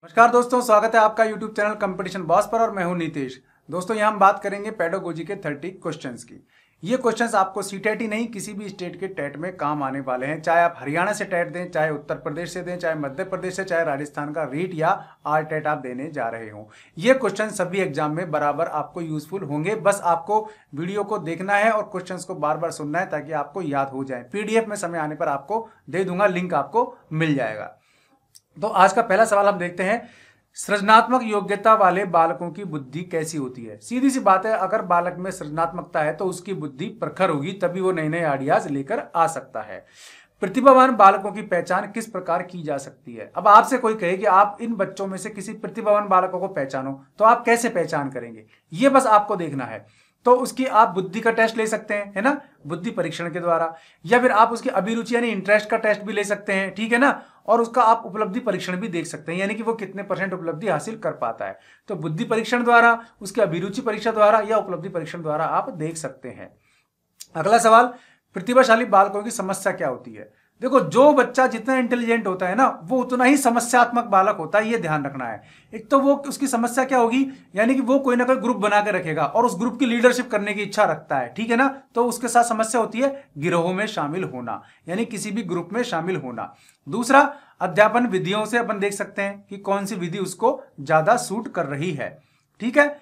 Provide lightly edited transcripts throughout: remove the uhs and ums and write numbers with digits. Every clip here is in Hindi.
नमस्कार दोस्तों, स्वागत है आपका YouTube चैनल कंपटीशन बॉस पर और मैं हूं नीतीश। दोस्तों यहाँ हम बात करेंगे पेडागोजी के 30 क्वेश्चंस की। ये क्वेश्चंस आपको सीटेट ही नहीं किसी भी स्टेट के टेट में काम आने वाले हैं। चाहे आप हरियाणा से टेट दें, चाहे उत्तर प्रदेश से दें, चाहे मध्य प्रदेश से, चाहे राजस्थान का रीट या आर टेट आप देने जा रहे हो। ये क्वेश्चन सभी एग्जाम में बराबर आपको यूजफुल होंगे। बस आपको वीडियो को देखना है और क्वेश्चंस को बार बार सुनना है ताकि आपको याद हो जाए। PDF में समय आने पर आपको दे दूंगा, लिंक आपको मिल जाएगा। तो आज का पहला सवाल हम देखते हैं, सृजनात्मक योग्यता वाले बालकों की बुद्धि कैसी होती है। सीधी सी बात है, अगर बालक में सृजनात्मकता है तो उसकी बुद्धि प्रखर होगी, तभी वो नए नए आइडियाज लेकर आ सकता है। प्रतिभावान बालकों की पहचान किस प्रकार की जा सकती है। अब आपसे कोई कहे कि आप इन बच्चों में से किसी प्रतिभावान बालकों को पहचानो, तो आप कैसे पहचान करेंगे, ये बस आपको देखना है। तो उसकी आप बुद्धि का टेस्ट ले सकते हैं, है ना, बुद्धि परीक्षण के द्वारा, या फिर आप उसकी अभिरुचि यानी इंटरेस्ट का टेस्ट भी ले सकते हैं, ठीक है ना, और उसका आप उपलब्धि परीक्षण भी देख सकते हैं, यानी कि वो कितने % उपलब्धि हासिल कर पाता है। तो बुद्धि परीक्षण द्वारा, उसके अभिरुचि परीक्षा द्वारा या उपलब्धि परीक्षण द्वारा आप देख सकते हैं। अगला सवाल, प्रतिभाशाली बालकों की समस्या क्या होती है। देखो, जो बच्चा जितना इंटेलिजेंट होता है ना, वो उतना ही समस्यात्मक बालक होता है, ये ध्यान रखना है। एक तो वो उसकी समस्या क्या होगी, यानी कि वो कोई ना कोई ग्रुप बना के रखेगा और उस ग्रुप की लीडरशिप करने की इच्छा रखता है, ठीक है ना। तो उसके साथ समस्या होती है गिरोह में शामिल होना, यानी किसी भी ग्रुप में शामिल होना। दूसरा, अध्यापन विधियों से अपन देख सकते हैं कि कौन सी विधि उसको ज्यादा सूट कर रही है, ठीक है,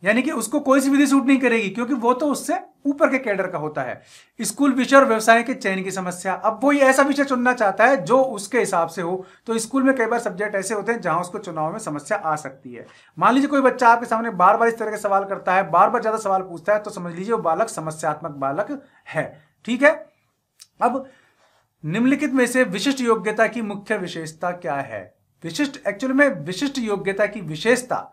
यानी कि उसको कोई सी विधि सूट नहीं करेगी क्योंकि वो तो उससे ऊपर के कैडर का होता है। स्कूल विषय और व्यवसाय के चयन की समस्या, अब वो ये ऐसा विषय चुनना चाहता है जो उसके हिसाब से हो। तो स्कूल में कई बार सब्जेक्ट ऐसे होते हैं जहां उसको चुनाव में समस्या आ सकती है। मान लीजिए कोई बच्चा आपके सामने बार बार इस तरह के सवाल करता है, बार बार ज्यादा सवाल पूछता है, तो समझ लीजिए वो बालक समस्यात्मक बालक है, ठीक है। अब निम्नलिखित में से विशिष्ट योग्यता की मुख्य विशेषता क्या है। एक्चुअली में विशिष्ट योग्यता की विशेषता,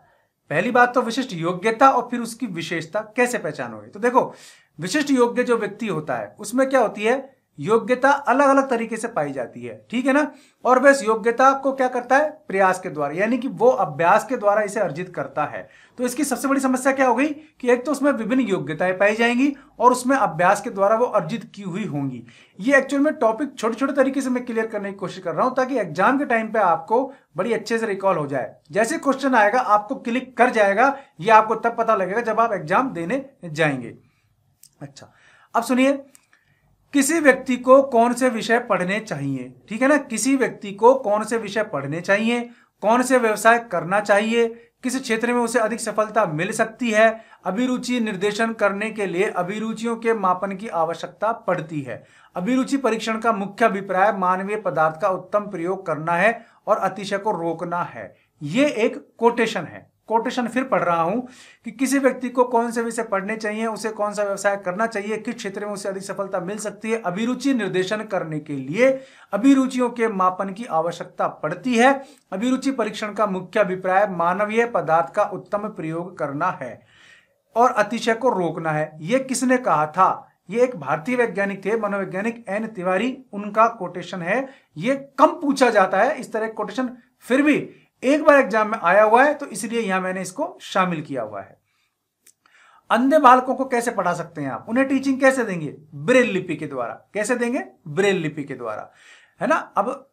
पहली बात तो विशिष्ट योग्यता और फिर उसकी विशेषता कैसे पहचानोगे। तो देखो, विशिष्ट योग्य जो व्यक्ति होता है उसमें क्या होती है, योग्यता अलग अलग तरीके से पाई जाती है, ठीक है ना। और वह इस योग्यता को क्या करता है, प्रयास के द्वारा, यानी कि वो अभ्यास के द्वारा इसे अर्जित करता है। तो इसकी सबसे बड़ी समस्या क्या हो गई कि एक तो उसमें विभिन्न योग्यताएं पाई जाएंगी और उसमें अभ्यास के द्वारा वो अर्जित की हुई होंगी। ये एक्चुअल में टॉपिक छोटे छोटे तरीके से मैं क्लियर करने की कोशिश कर रहा हूं ताकि एग्जाम के टाइम पे आपको बड़ी अच्छे से रिकॉल हो जाए। जैसे क्वेश्चन आएगा आपको क्लिक कर जाएगा, ये आपको तब पता लगेगा जब आप एग्जाम देने जाएंगे। अच्छा, अब सुनिए, किसी व्यक्ति को कौन से विषय पढ़ने चाहिए, ठीक है ना, किसी व्यक्ति को कौन से विषय पढ़ने चाहिए, कौन से व्यवसाय करना चाहिए, किस क्षेत्र में उसे अधिक सफलता मिल सकती है। अभिरुचि निर्देशन करने के लिए अभिरुचियों के मापन की आवश्यकता पड़ती है। अभिरुचि परीक्षण का मुख्य अभिप्राय मानवीय पदार्थ का उत्तम प्रयोग करना है और अतिशय को रोकना है। ये एक कोटेशन है, कोटेशन फिर पढ़ रहा हूं कि किसी व्यक्ति को कौन से विषय पढ़ने चाहिए, उसे कौन सा व्यवसाय करना चाहिए, किस क्षेत्र में उसे अधिक सफलता मिल सकती है। अभिरुचि निर्देशन करने के लिए अभिरुचियों के मापन की आवश्यकता पड़ती है। अभिरुचि परीक्षण का मुख्य अभिप्राय मानवीय पदार्थ का उत्तम प्रयोग करना है और अतिशय को रोकना है। यह किसने कहा था, ये एक भारतीय वैज्ञानिक थे, मनोवैज्ञानिक N तिवारी, उनका कोटेशन है। ये कम पूछा जाता है इस तरह कोटेशन, फिर भी एक बार एग्जाम में आया हुआ है तो इसलिए यहां मैंने इसको शामिल किया हुआ है। अंधे बालकों को कैसे पढ़ा सकते हैं आप, उन्हें टीचिंग कैसे देंगे, ब्रेल लिपि के द्वारा। कैसे देंगे, ब्रेल लिपि के द्वारा, है ना। अब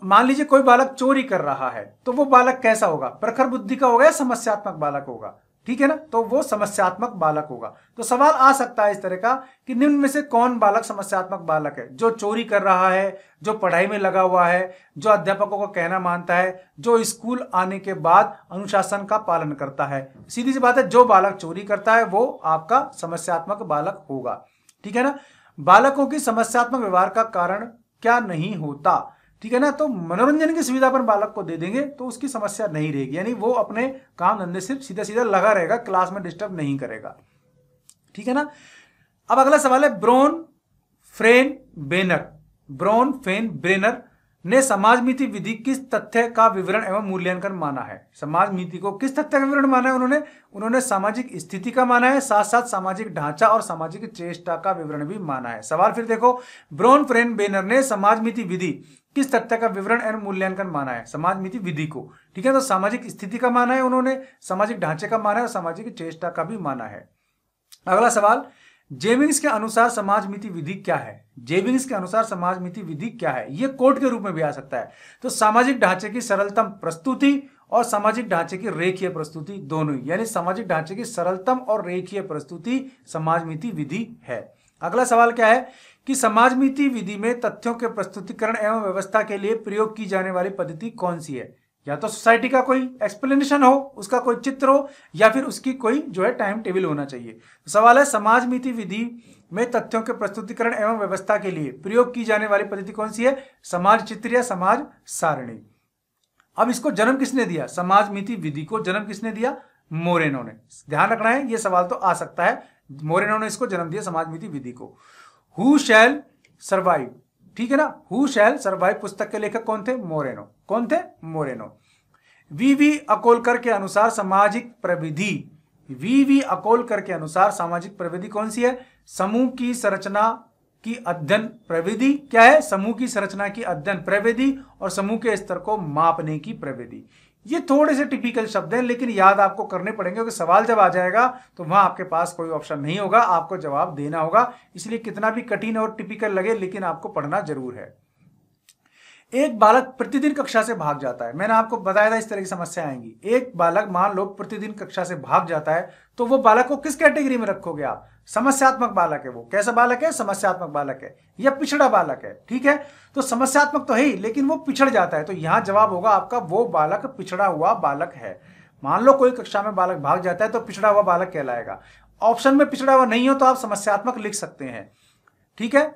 मान लीजिए कोई बालक चोरी कर रहा है, तो वो बालक कैसा होगा, प्रखर बुद्धि का होगा या समस्यात्मक बालक होगा, ठीक है ना। तो वो समस्यात्मक बालक होगा। तो सवाल आ सकता है इस तरह का कि निम्न में से कौन बालक समस्यात्मक बालक है, जो चोरी कर रहा है, जो पढ़ाई में लगा हुआ है, जो अध्यापकों का कहना मानता है, जो स्कूल आने के बाद अनुशासन का पालन करता है। सीधी सी बात है, जो बालक चोरी करता है वो आपका समस्यात्मक बालक होगा, ठीक है ना। बालकों की समस्यात्मक व्यवहार का कारण क्या नहीं होता, ठीक है ना। तो मनोरंजन की सुविधा पर बालक को दे देंगे तो उसकी समस्या नहीं रहेगी, यानी वो अपने काम धंधे से सीधा सीधा लगा रहेगा, क्लास में डिस्टर्ब नहीं करेगा, ठीक है ना। अब अगला सवाल है, ब्रोन फेन ब्रेनर ने समाज नीति विधि किस तथ्य का विवरण एवं मूल्यांकन माना है। समाज नीति को किस तथ्य का विवरण माना है उन्होंने सामाजिक स्थिति का माना है, साथ साथ सामाजिक ढांचा और सामाजिक चेष्टा का विवरण भी माना है। सवाल फिर देखो, ब्रोन फ्रेन बेनर ने समाज नीति विधि किस तथ्य का विवरण एवं मूल्यांकन माना है, समाज नीति विधि को, ठीक है। तो सामाजिक स्थिति का माना है उन्होंने, सामाजिक ढांचे का माना है और सामाजिक चेष्टा का भी माना है। अगला सवाल, जेविंग्स के अनुसार समाज नीति विधि क्या है। जेविंग्स के अनुसार समाज नीति विधि क्या है, यह कोड के रूप में भी आ सकता है। तो सामाजिक ढांचे की सरलतम प्रस्तुति और सामाजिक ढांचे की रेखीय प्रस्तुति दोनों ही, यानी सामाजिक ढांचे की सरलतम और रेखीय प्रस्तुति समाजमिति विधि है। अगला सवाल क्या है कि समाजमिति विधि में तथ्यों के प्रस्तुतिकरण एवं व्यवस्था के लिए प्रयोग की जाने वाली पद्धति कौन सी है? या तो सोसाइटी का कोई एक्सप्लेनेशन हो, उसका कोई चित्र हो, या फिर उसकी कोई जो है टाइम टेबल होना चाहिए। तो सवाल है समाजमिति विधि में तथ्यों के प्रस्तुतिकरण एवं व्यवस्था के लिए प्रयोग की जाने वाली पद्धति कौन सी है? समाज चित्र या समाज सारणी। अब इसको जन्म किसने दिया? समाजमिति विधि को जन्म किसने दिया? मोरेनो ने। ध्यान रखना है, ये सवाल तो आ सकता है। मोरेनो ने इसको जन्म दिया समाजमिति विधि को। हु शैल सर्वाइव, ठीक है ना, हु शैल सर्वाइव पुस्तक के लेखक कौन थे? मोरेनो। कौन थे? मोरेनो। वी अकोलकर के अनुसार सामाजिक प्रविधि, वी अकोलकर के अनुसार सामाजिक प्रविधि कौन सी है? समूह की संरचना की अध्ययन प्रविधि। क्या है? समूह की संरचना की अध्ययन प्रविधि और समूह के स्तर को मापने की प्रविधि। ये थोड़े से टिपिकल शब्द हैं, लेकिन याद आपको करने पड़ेंगे क्योंकि सवाल जब आ जाएगा तो वहां आपके पास कोई ऑप्शन नहीं होगा, आपको जवाब देना होगा। इसलिए कितना भी कठिन और टिपिकल लगे, लेकिन आपको पढ़ना जरूर है। एक बालक प्रतिदिन कक्षा से भाग जाता है। मैंने आपको बताया था इस तरह की समस्या आएंगी। एक बालक मान लो प्रतिदिन कक्षा से भाग जाता है, तो वो बालक को किस कैटेगरी में रखोगे आप? समस्यात्मक बालक है वो। कैसा बालक है? समस्यात्मक बालक है या पिछड़ा बालक है। ठीक है, तो समस्यात्मक तो है ही, लेकिन वो पिछड़ जाता है, तो यहां जवाब होगा आपका वो बालक पिछड़ा हुआ बालक है। मान लो कोई कक्षा में बालक भाग जाता है तो पिछड़ा हुआ बालक कहलाएगा। ऑप्शन में पिछड़ा हुआ नहीं हो तो आप समस्यात्मक लिख सकते हैं। ठीक है।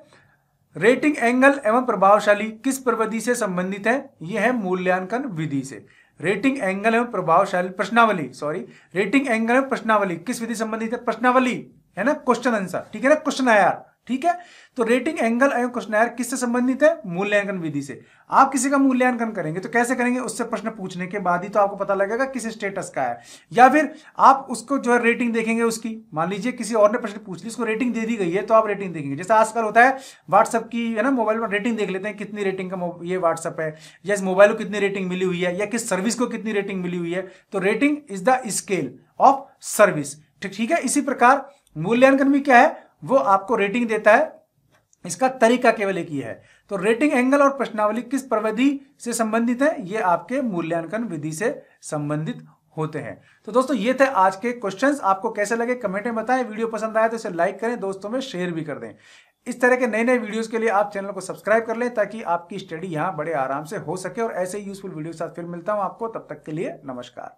रेटिंग एंगल एवं प्रभावशाली किस प्रविधि से संबंधित है? यह है मूल्यांकन विधि से। रेटिंग एंगल एवं प्रभावशाली प्रश्नावली, सॉरी, रेटिंग एंगल एवं प्रश्नावली किस विधि संबंधित है? प्रश्नावली है ना, क्वेश्चन आंसर, ठीक है ना, क्वेश्चनायर। ठीक है, तो रेटिंग एंगल एवं क्वेश्चनायर किससे संबंधित है? मूल्यांकन विधि से। आप किसी का मूल्यांकन करेंगे तो कैसे करेंगे? उससे प्रश्न पूछने के बाद ही तो आपको पता लगेगा किस स्टेटस का है, या फिर आप उसको जो है रेटिंग देखेंगे उसकी। मान लीजिए किसी और ने प्रश्न पूछ लिया, उसको रेटिंग दे दी गई है, तो आप रेटिंग देखेंगे। जैसे आजकल होता है व्हाट्सएप की, है ना, मोबाइल में रेटिंग देख लेते हैं कितनी रेटिंग का ये व्हाट्सएप है, या इस मोबाइल को कितनी रेटिंग मिली हुई है, या किस सर्विस को कितनी रेटिंग मिली हुई है। तो rating is the scale of service. ठीक है, इसी प्रकार मूल्यांकन भी क्या है? वो आपको रेटिंग देता है, इसका तरीका केवल एक ही है। तो रेटिंग एंगल और प्रश्नावली किस प्रविधि से संबंधित है? ये आपके मूल्यांकन विधि से संबंधित होते हैं। तो दोस्तों ये थे आज के क्वेश्चंस। आपको कैसे लगे कमेंट में बताएं। वीडियो पसंद आया तो इसे लाइक करें, दोस्तों में शेयर भी कर दें। इस तरह के नए नए वीडियोस के लिए आप चैनल को सब्सक्राइब कर लें ताकि आपकी स्टडी यहां बड़े आराम से हो सके। और ऐसे ही यूजफुल वीडियो के साथ फिर मिलता हूं आपको, तब तक के लिए नमस्कार।